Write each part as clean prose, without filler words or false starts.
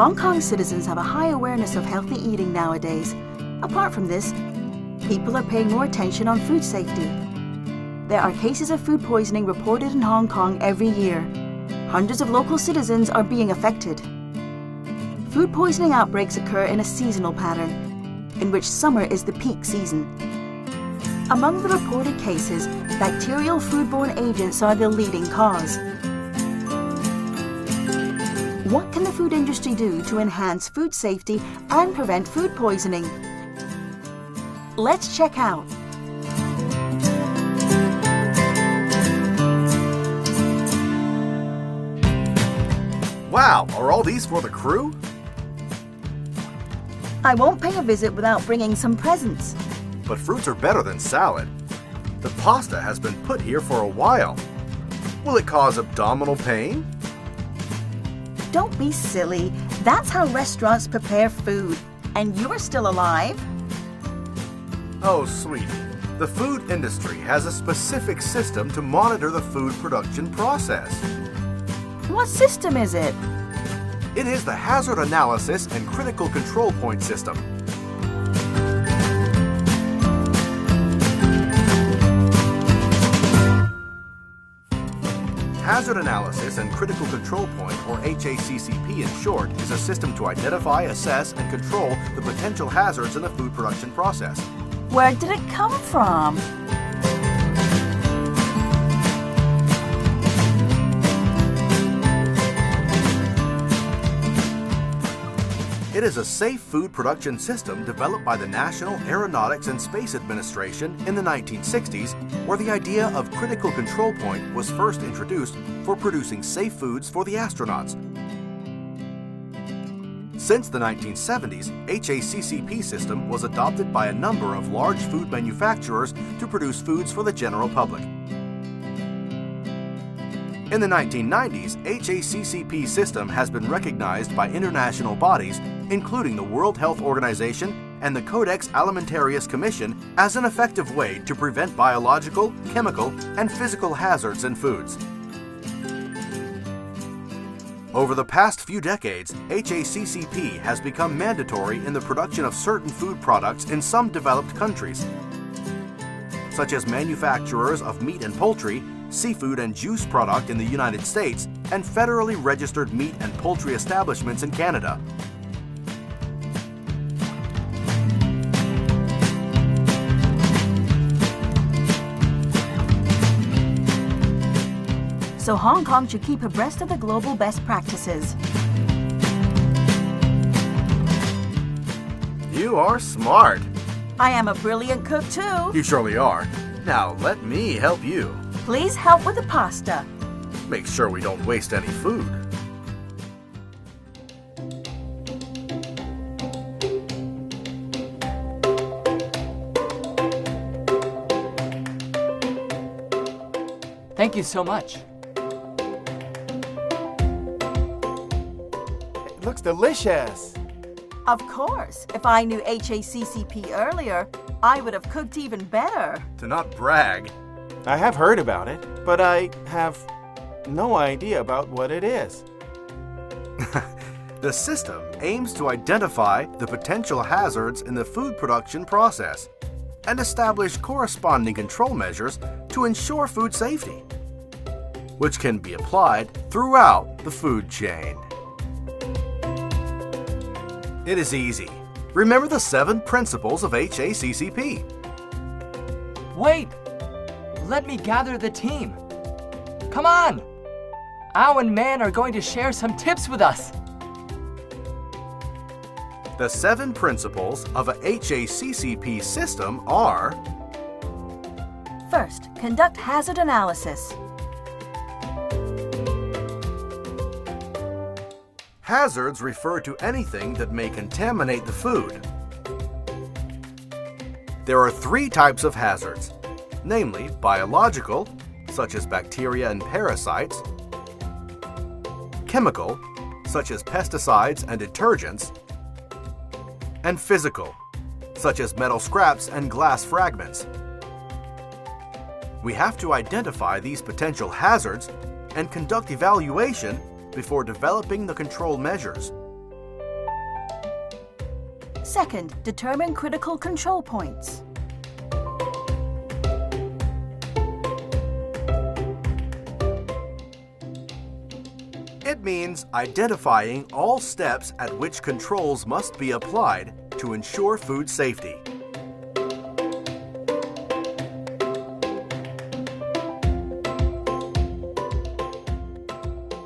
Hong Kong citizens have a high awareness of healthy eating nowadays. Apart from this, people are paying more attention on food safety. There are cases of food poisoning reported in Hong Kong every year. Hundreds of local citizens are being affected. Food poisoning outbreaks occur in a seasonal pattern, in which summer is the peak season. Among the reported cases, bacterial foodborne agents are the leading cause. What can the food industry do to enhance food safety and prevent food poisoning? Let's check out. Wow, are all these for the crew? I won't pay a visit without bringing some presents. But fruits are better than salad. The pasta has been put here for a while. Will it cause abdominal pain? Don't be silly. That's how restaurants prepare food. And you're still alive? Oh, sweetie, the food industry has a specific system to monitor the food production process. What system is it? It is the Hazard Analysis and Critical Control Point System. Hazard Analysis and Critical Control Point, or HACCP in short, is a system to identify, assess, and control the potential hazards in the food production process. Where did it come from? It is a safe food production system developed by the National Aeronautics and Space Administration in the 1960s, where the idea of critical control point was first introduced for producing safe foods for the astronauts. Since the 1970s, HACCP system was adopted by a number of large food manufacturers to produce foods for the general public. In the 1990s, HACCP system has been recognized by international bodies, including the World Health Organization and the Codex Alimentarius Commission, as an effective way to prevent biological, chemical, and physical hazards in foods. Over the past few decades, HACCP has become mandatory in the production of certain food products in some developed countries, such as manufacturers of meat and poultry, seafood and juice product in the United States, and federally registered meat and poultry establishments in Canada. So Hong Kong should keep abreast of the global best practices. You are smart. I am a brilliant cook too. You surely are. Now let me help you. Please help with the pasta. Make sure we don't waste any food. Thank you so much. It looks delicious. Of course. If I knew HACCP earlier, I would have cooked even better. To not brag, I have heard about it, but I have no idea about what it is. the system aims to identify the potential hazards in the food production process and establish corresponding control measures to ensure food safety, which can be applied throughout the food chain. It is easy. Remember the 7 principles of HACCP. Wait! Let me gather the team. Come on! Ao and Man are going to share some tips with us. The 7 principles of a HACCP system are: First, conduct hazard analysis. Hazards refer to anything that may contaminate the food. There are 3 types of hazards, namely biological, such as bacteria and parasites, chemical, such as pesticides and detergents, and physical, such as metal scraps and glass fragments. We have to identify these potential hazards and conduct evaluation before developing the control measures. Second, determine critical control points. It means identifying all steps at which controls must be applied to ensure food safety.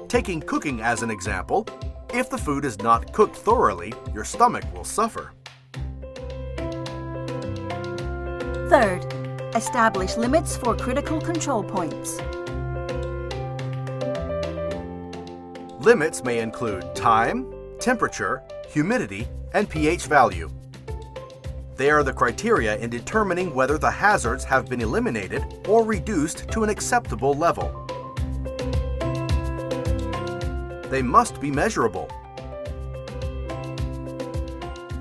Taking cooking as an example, if the food is not cooked thoroughly, your stomach will suffer. Third, establish limits for critical control points. Limits may include time, temperature, humidity, and pH value. They are the criteria in determining whether the hazards have been eliminated or reduced to an acceptable level. They must be measurable.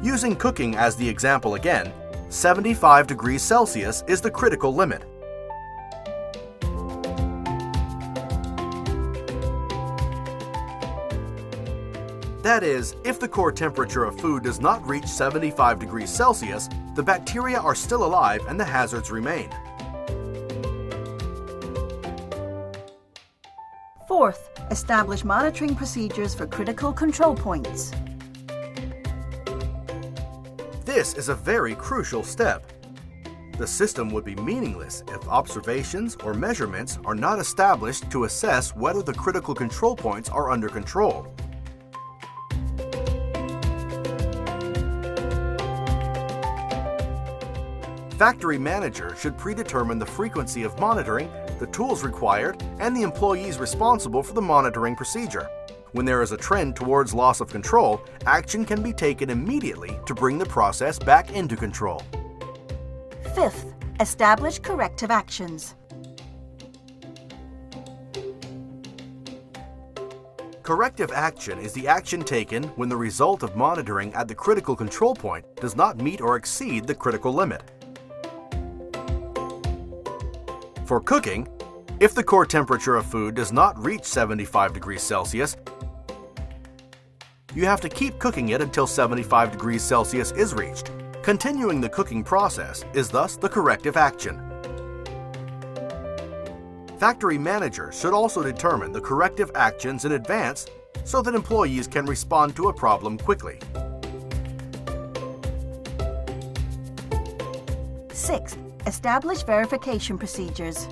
Using cooking as the example again, 75 degrees Celsius is the critical limit. That is, if the core temperature of food does not reach 75 degrees Celsius, the bacteria are still alive and the hazards remain. Fourth, establish monitoring procedures for critical control points. This is a very crucial step. The system would be meaningless if observations or measurements are not established to assess whether the critical control points are under control. Factory managers should predetermine the frequency of monitoring, the tools required, and the employees responsible for the monitoring procedure. When there is a trend towards loss of control, action can be taken immediately to bring the process back into control. Fifth, establish corrective actions. Corrective action is the action taken when the result of monitoring at the critical control point does not meet or exceed the critical limit. For cooking, if the core temperature of food does not reach 75 degrees Celsius, you have to keep cooking it until 75 degrees Celsius is reached. Continuing the cooking process is thus the corrective action. Factory managers should also determine the corrective actions in advance so that employees can respond to a problem quickly. Sixth, establish verification procedures.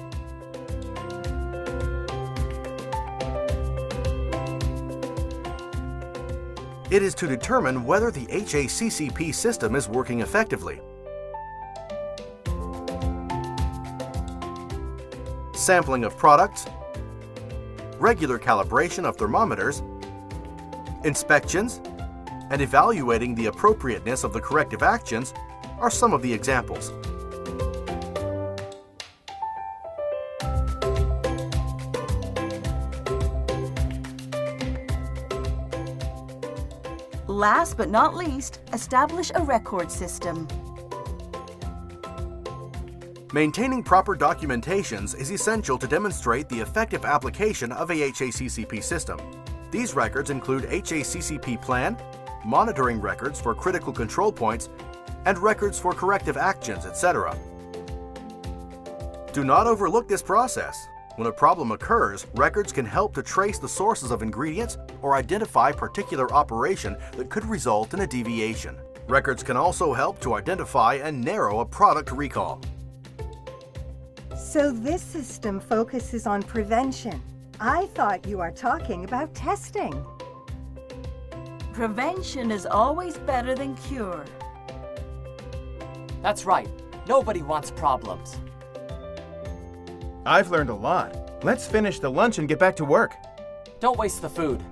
It is to determine whether the HACCP system is working effectively. Sampling of products, regular calibration of thermometers, inspections, and evaluating the appropriateness of the corrective actions are some of the examples. Last but not least, establish a record system. Maintaining proper documentations is essential to demonstrate the effective application of a HACCP system. These records include HACCP plan, monitoring records for critical control points, and records for corrective actions, etc. Do not overlook this process. When a problem occurs, records can help to trace the sources of ingredients or identify particular operation that could result in a deviation. Records can also help to identify and narrow a product recall. So this system focuses on prevention. I thought you are talking about testing. Prevention is always better than cure. That's right. Nobody wants problems. I've learned a lot. Let's finish the lunch and get back to work. Don't waste the food.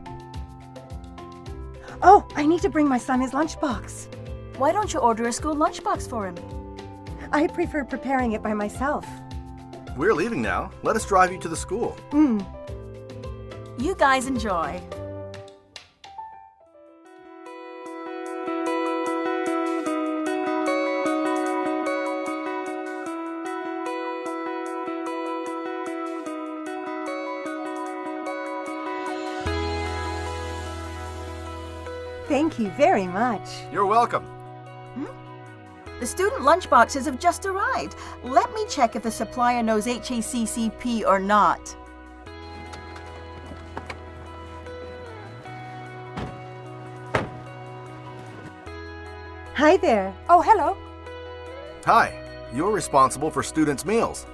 Oh, I need to bring my son his lunchbox. Why don't you order a school lunchbox for him? I prefer preparing it by myself. We're leaving now. Let us drive you to the school. You guys enjoy. Thank you very much. You're welcome. The student lunchboxes have just arrived. Let me check if the supplier knows HACCP or not. Hi there. Oh, hello. Hi, you're responsible for students' meals.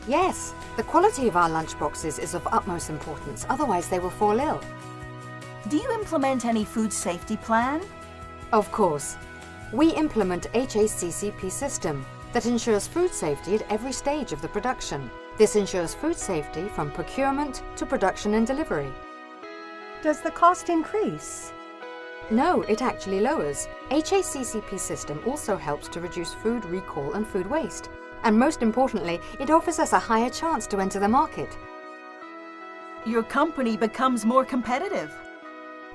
Yes, the quality of our lunchboxes is of utmost importance, otherwise they will fall ill. Do you implement any food safety plan? Of course. We implement HACCP system that ensures food safety at every stage of the production. This ensures food safety from procurement to production and delivery. Does the cost increase? No, it actually lowers. HACCP system also helps to reduce food recall and food waste. And most importantly, it offers us a higher chance to enter the market. Your company becomes more competitive.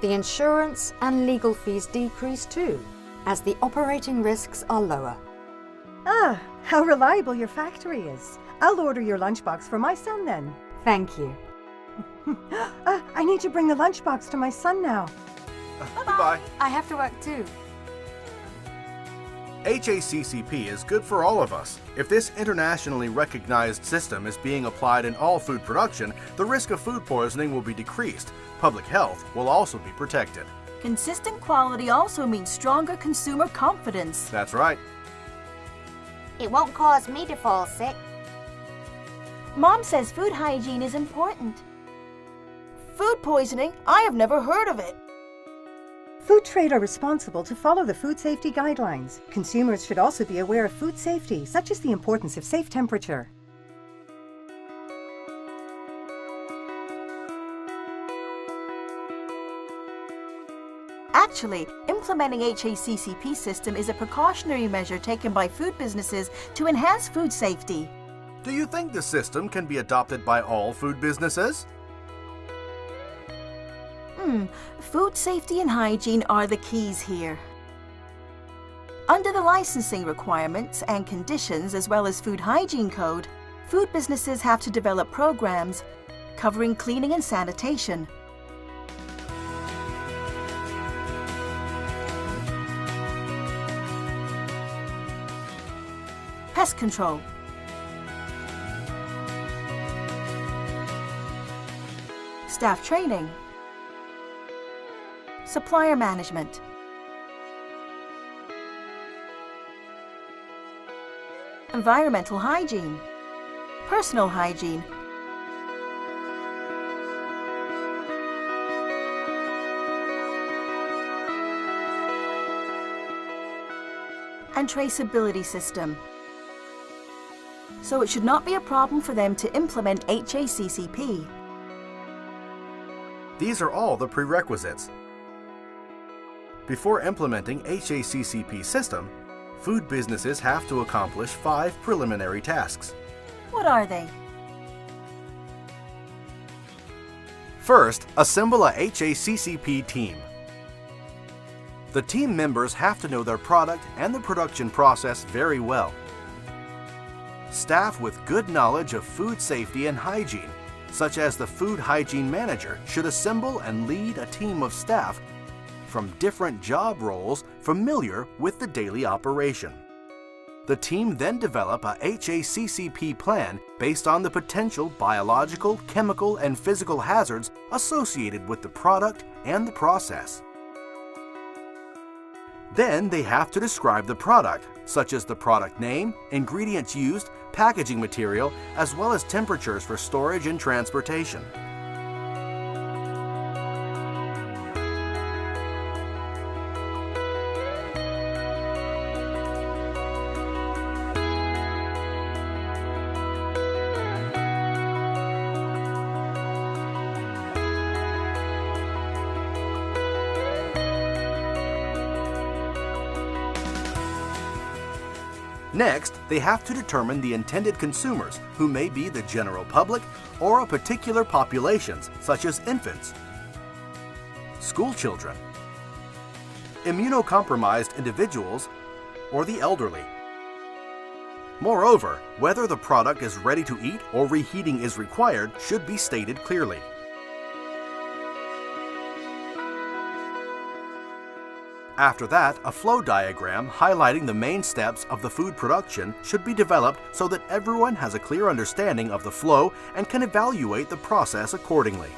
The insurance and legal fees decrease too, as the operating risks are lower. Ah, how reliable your factory is. I'll order your lunchbox for my son then. Thank you. I need to bring the lunchbox to my son now. Goodbye. I have to work too. HACCP is good for all of us. If this internationally recognized system is being applied in all food production, the risk of food poisoning will be decreased. Public health will also be protected. Consistent quality also means stronger consumer confidence. That's right. It won't cause me to fall sick. Mom says food hygiene is important. Food poisoning? I have never heard of it. Food trade are responsible to follow the food safety guidelines. Consumers should also be aware of food safety, such as the importance of safe temperature. Actually, implementing HACCP system is a precautionary measure taken by food businesses to enhance food safety. Do you think the system can be adopted by all food businesses? Food safety and hygiene are the keys here. Under the licensing requirements and conditions as well as food hygiene code, food businesses have to develop programs covering cleaning and sanitation. Pest control. Staff training. Supplier management. Environmental hygiene. Personal hygiene. And traceability system. So it should not be a problem for them to implement HACCP. These are all the prerequisites. Before implementing HACCP system, food businesses have to accomplish 5 preliminary tasks. What are they? First, assemble a HACCP team. The team members have to know their product and the production process very well. Staff with good knowledge of food safety and hygiene, such as the food hygiene manager, should assemble and lead a team of staff from different job roles familiar with the daily operation. The team then develop a HACCP plan based on the potential biological, chemical, and physical hazards associated with the product and the process. Then they have to describe the product, such as the product name, ingredients used, packaging material, as well as temperatures for storage and transportation. Next, they have to determine the intended consumers, who may be the general public or a particular populations, such as infants, school children, immunocompromised individuals, or the elderly. Moreover, whether the product is ready to eat or reheating is required should be stated clearly. After that, a flow diagram highlighting the main steps of the food production should be developed so that everyone has a clear understanding of the flow and can evaluate the process accordingly.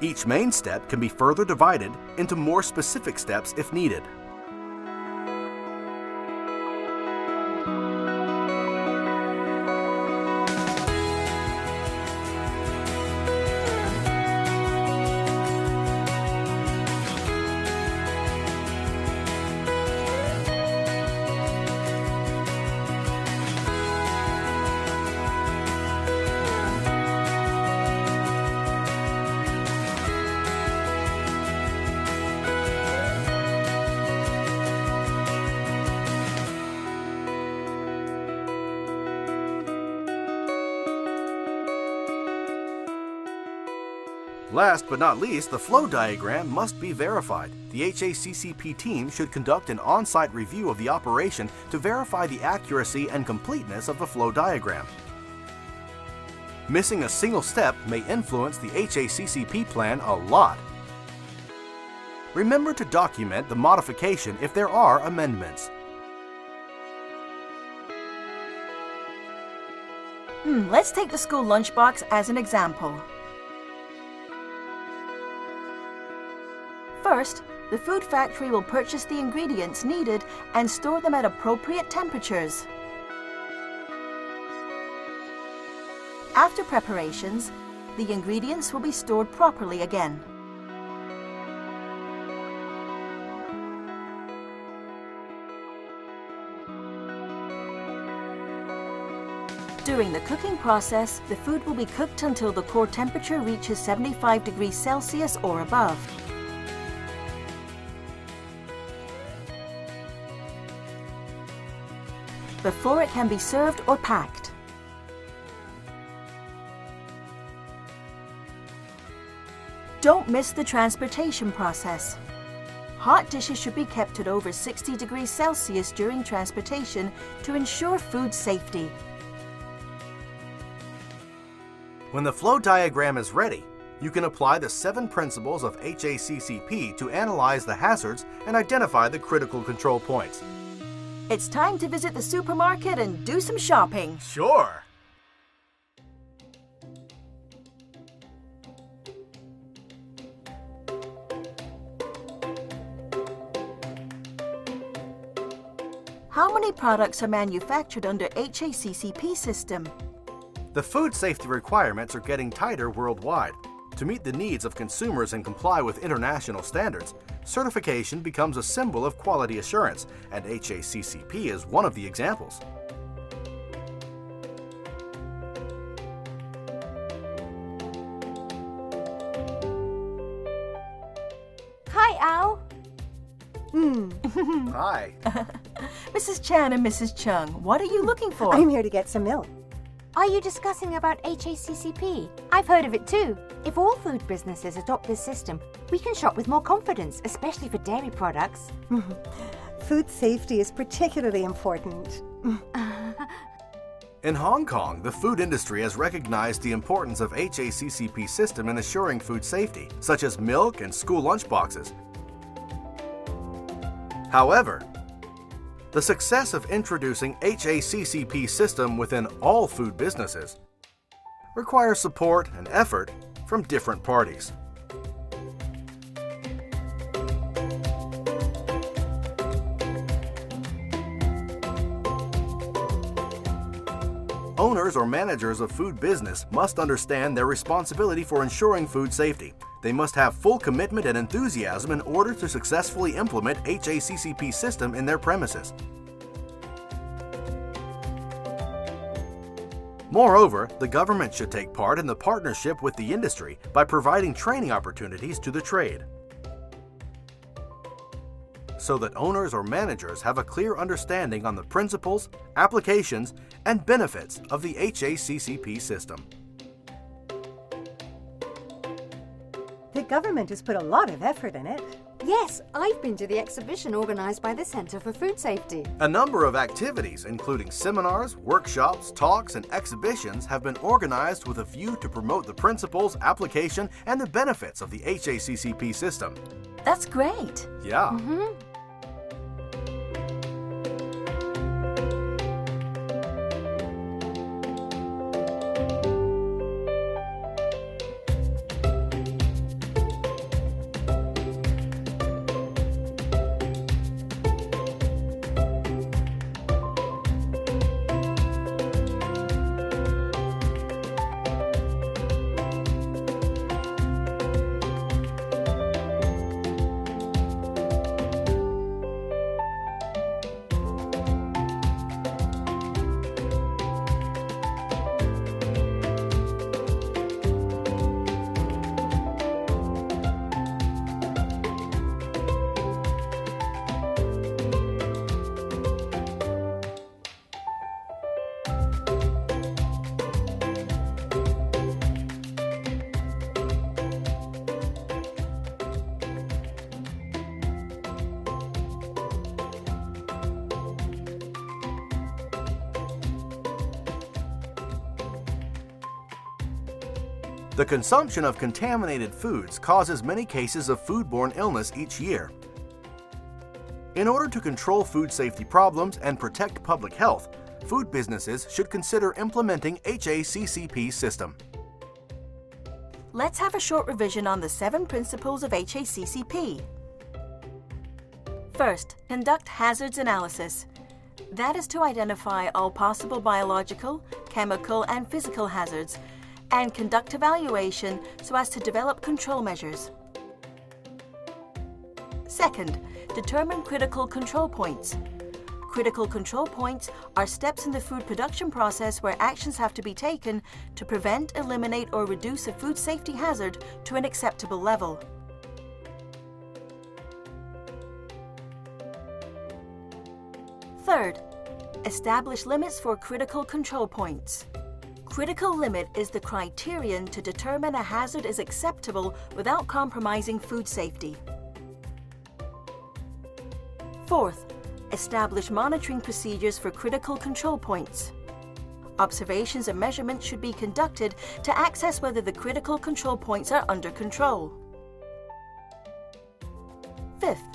Each main step can be further divided into more specific steps if needed. Last but not least, the flow diagram must be verified. The HACCP team should conduct an on-site review of the operation to verify the accuracy and completeness of the flow diagram. Missing a single step may influence the HACCP plan a lot. Remember to document the modification if there are amendments. Let's take the school lunchbox as an example. First, the food factory will purchase the ingredients needed and store them at appropriate temperatures. After preparations, the ingredients will be stored properly again. During the cooking process, the food will be cooked until the core temperature reaches 75 degrees Celsius or above. Before it can be served or packed. Don't miss the transportation process. Hot dishes should be kept at over 60 degrees Celsius during transportation to ensure food safety. When the flow diagram is ready, you can apply the 7 principles of HACCP to analyze the hazards and identify the critical control points. It's time to visit the supermarket and do some shopping. Sure! How many products are manufactured under HACCP system? The food safety requirements are getting tighter worldwide. To meet the needs of consumers and comply with international standards, certification becomes a symbol of quality assurance, and HACCP is one of the examples. Hi, Al. Hi. Mrs. Chan and Mrs. Chung, what are you looking for? I'm here to get some milk. Are you discussing about HACCP? I've heard of it too. If all food businesses adopt this system, we can shop with more confidence, especially for dairy products. Food safety is particularly important. In Hong Kong, the food industry has recognized the importance of HACCP system in assuring food safety, such as milk and school lunchboxes. However, the success of introducing HACCP system within all food businesses requires support and effort from different parties. Owners or managers of food business must understand their responsibility for ensuring food safety. They must have full commitment and enthusiasm in order to successfully implement HACCP system in their premises. Moreover, the government should take part in the partnership with the industry by providing training opportunities to the trade, so that owners or managers have a clear understanding on the principles, applications, and benefits of the HACCP system. The government has put a lot of effort in it. Yes, I've been to the exhibition organized by the Center for Food Safety. A number of activities, including seminars, workshops, talks, and exhibitions, have been organized with a view to promote the principles, application, and the benefits of the HACCP system. That's great. Yeah. The consumption of contaminated foods causes many cases of foodborne illness each year. In order to control food safety problems and protect public health, food businesses should consider implementing HACCP system. Let's have a short revision on the 7 principles of HACCP. First, conduct hazards analysis. That is to identify all possible biological, chemical, and physical hazards, and conduct evaluation so as to develop control measures. Second, determine critical control points. Critical control points are steps in the food production process where actions have to be taken to prevent, eliminate, or reduce a food safety hazard to an acceptable level. Third, establish limits for critical control points. Critical limit is the criterion to determine a hazard is acceptable without compromising food safety. Fourth, establish monitoring procedures for critical control points. Observations and measurements should be conducted to access whether the critical control points are under control. Fifth,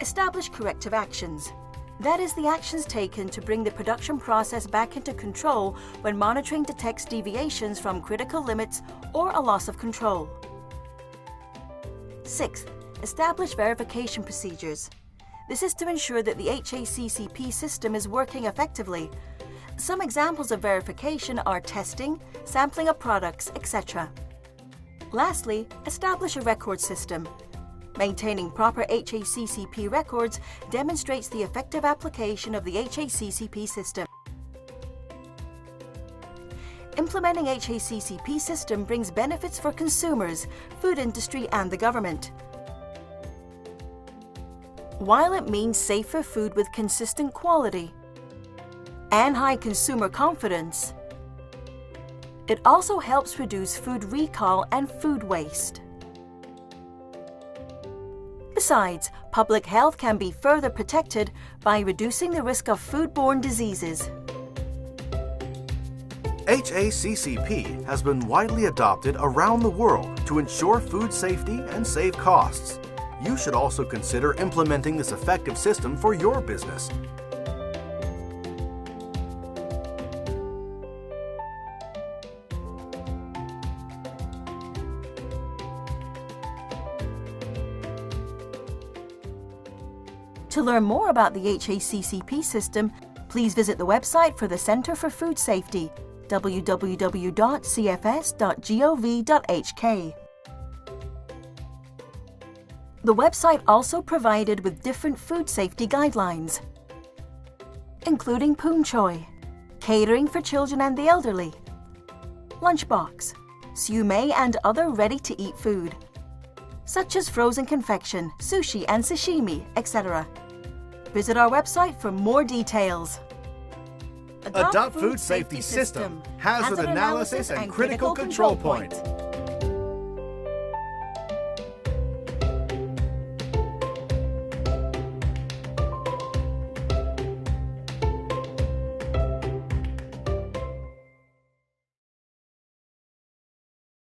establish corrective actions. That is the actions taken to bring the production process back into control when monitoring detects deviations from critical limits or a loss of control. Sixth, establish verification procedures. This is to ensure that the HACCP system is working effectively. Some examples of verification are testing, sampling of products, etc. Lastly, establish a record system. Maintaining proper HACCP records demonstrates the effective application of the HACCP system. Implementing HACCP system brings benefits for consumers, food industry, and the government. While it means safer food with consistent quality and high consumer confidence, it also helps reduce food recall and food waste. Besides, public health can be further protected by reducing the risk of foodborne diseases. HACCP has been widely adopted around the world to ensure food safety and save costs. You should also consider implementing this effective system for your business. To learn more about the HACCP system, please visit the website for the Center for Food Safety, www.cfs.gov.hk. The website also provided with different food safety guidelines, including poon choi, catering for children and the elderly, lunchbox, siu mei and other ready-to-eat food, such as frozen confection, sushi and sashimi, etc. Visit our website for more details. Adopt Food Safety System, Hazard Analysis and Critical Control Point.